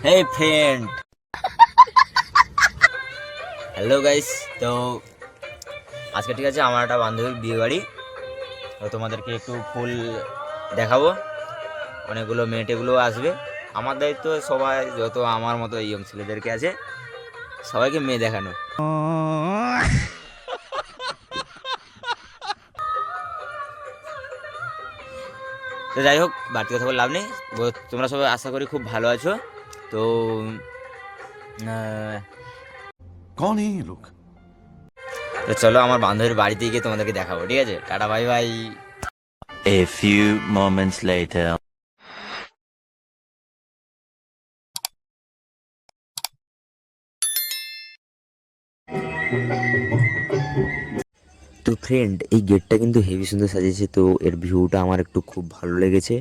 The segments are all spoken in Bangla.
হেই ফ্রেন্ড, হ্যালো গাইস। তো আজকে ঠিক আছে, আমার একটা বান্ধবীর বিয়ে বাড়ি, তো তোমাদেরকে একটু ফুল দেখাবো। অনেকগুলো মেয়েটেগুলো আসবে। আমার দায়িত্ব সবাই যত আমার মতো ইয়ং ছেলেদেরকে আছে সবাইকে মেয়ে দেখানো। তো যাই হোক, বাড়তি কথা বলে লাভ নেই। তোমরা সবাই আশা করি খুব ভালো আছো। তো कौन है ये लोग? তো চলো আমার বান্ধবীর বাড়িতে গিয়ে তোমাদেরকে দেখাবো। ঠিক আছে, tata bye bye. A few moments later. তো ফ্রেন্ড, এই গেটটা কিন্তু হেভি সুন্দর সাজিয়েছে। তো এর ভিউটা আমার একটু খুব ভালো লেগেছে।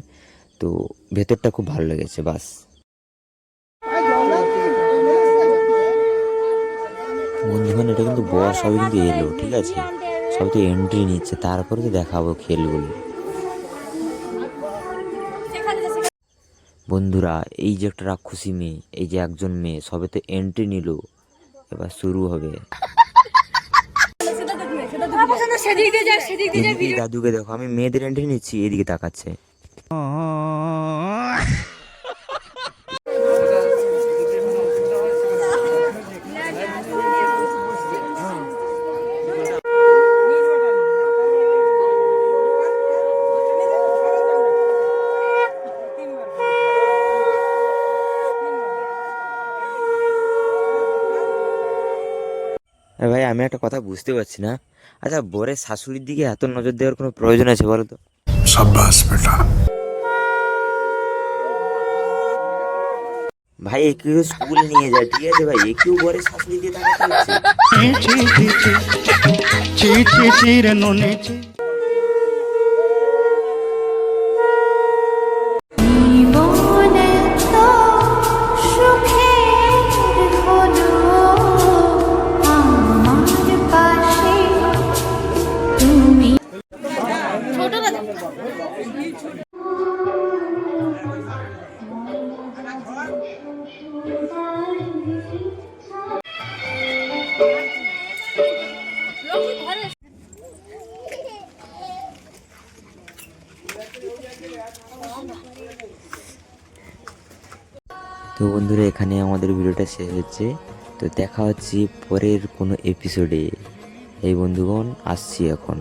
তো ভেতরটা খুব ভালো লেগেছে বাস। বন্ধুগণ, এটা কিন্তু বস সবাই কিন্তু এলো, ঠিক আছে, সবাই তো এন্ট্রি নিচ্ছে, তারপরে তো দেখাবো খেলগুলো। বন্ধুরা, এই যে একটা রাক্ষসী মেয়ে, এই যে একজন মেয়ে, সবে তো এন্ট্রি নিল, এবার শুরু হবে। এদিকে দাদুকে দেখো, আমি মেয়েদের এন্ট্রি নিচ্ছি, এদিকে তাকাচ্ছে। ভাই, আমি একটা কথা বুঝতে পারছি না। আচ্ছা, বরের শাশুড়ির দিকে এত নজর দেওয়ার কোনো প্রয়োজন আছে বলো তো? शाबाश बेटा। ভাই, একেও স্কুল নিয়ে যায়, ঠিক আছে ভাই, একেও বরের শাশুড়ি দিয়ে তাকাতে হচ্ছে। তো বন্ধুরা, এখানে আমাদের ভিডিওটা শেষ হচ্ছে। তো দেখা হচ্ছে পরের কোনো এপিসোডে। এই বন্ধুগণ, আসছি এখন।